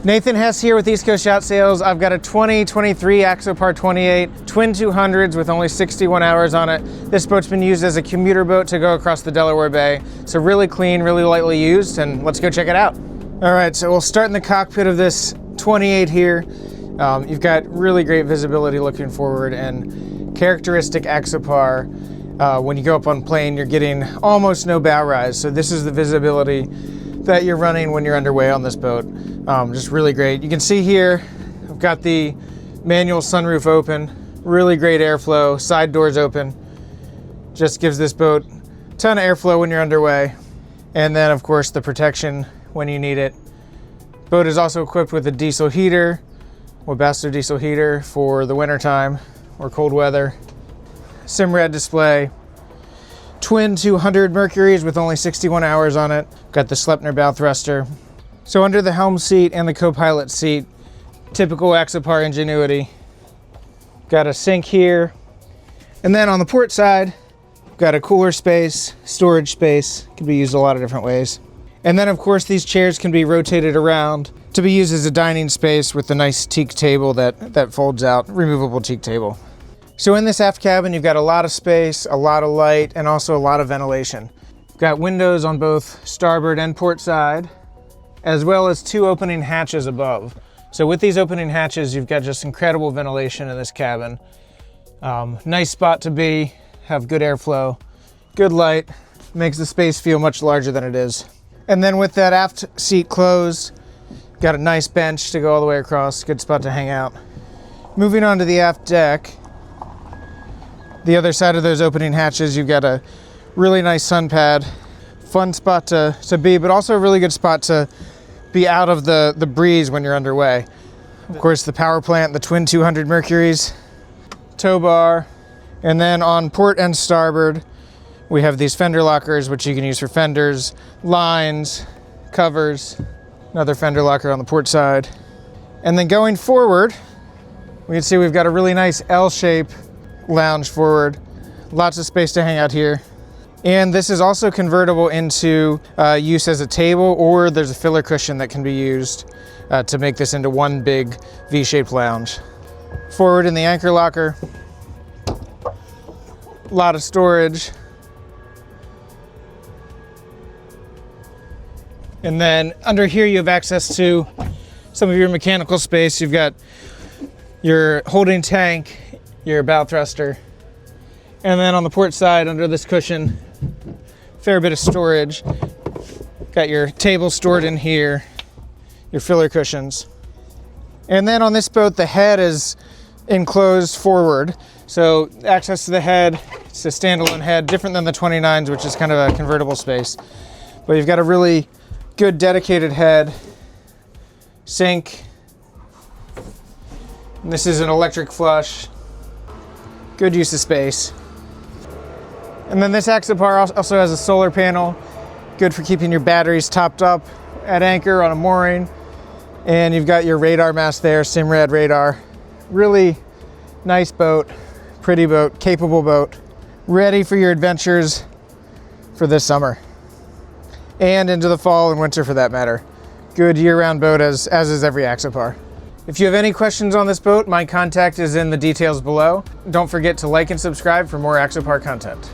Nathan Hesse here with East Coast Yacht Sales. I've got a 2023 Axopar 28 twin 200s with only 61 hours on it. This boat's been used as a commuter boat to go across the Delaware Bay. So really clean, really lightly used, and let's go check it out. All right, so we'll start in the cockpit of this 28 here. You've got really great visibility looking forward and characteristic Axopar. When you go up on plane, you're getting almost no bow rise. So this is the visibility that you're running when you're underway on this boat. Just really great. You can see here, I've got the manual sunroof open, really great airflow, side doors open. Just gives this boat a ton of airflow when you're underway. And then of course the protection when you need it. Boat is also equipped with a diesel heater, Webasto diesel heater for the winter time or cold weather. Simrad display. Twin 200 Mercuries with only 61 hours on it. Got the Sleipner bow thruster. So under the helm seat and the co-pilot seat, typical Axopar ingenuity. Got a sink here. And then on the port side, got a cooler space, storage space. Can be used a lot of different ways. And then of course these chairs can be rotated around to be used as a dining space with the nice teak table that folds out, removable teak table. So in this aft cabin, you've got a lot of space, a lot of light, and also a lot of ventilation. You've got windows on both starboard and port side, as well as two opening hatches above. So with these opening hatches, you've got just incredible ventilation in this cabin. Nice spot to be, have good airflow, good light, makes the space feel much larger than it is. And then with that aft seat closed, got a nice bench to go all the way across, good spot to hang out. Moving on to the aft deck, the other side of those opening hatches, you've got a really nice sun pad. Fun spot to be, but also a really good spot to be out of the breeze when you're underway. Of course, the power plant, the twin 200 Mercuries, tow bar, and then on port and starboard, we have these fender lockers, which you can use for fenders, lines, covers, another fender locker on the port side. And then going forward, we can see we've got a really nice L-shape lounge forward, lots of space to hang out here. And this is also convertible into use as a table, or there's a filler cushion that can be used to make this into one big V-shaped lounge. Forward in the anchor locker, a lot of storage. And then under here you have access to some of your mechanical space. You've got your holding tank, your bow thruster, and then on the port side under this cushion, fair bit of storage. Got your table stored in here, your filler cushions. And then on this boat, the head is enclosed forward. So access to the head, it's a standalone head, different than the 29s, which is kind of a convertible space. But you've got a really good dedicated head, sink. And this is an electric flush. Good use of space. And then this Axopar also has a solar panel, good for keeping your batteries topped up at anchor on a mooring. And you've got your radar mast there, Simrad radar. Really nice boat, pretty boat, capable boat, ready for your adventures for this summer and into the fall and winter for that matter. Good year-round boat as is every Axopar. If you have any questions on this boat, my contact is in the details below. Don't forget to like and subscribe for more Axopar content.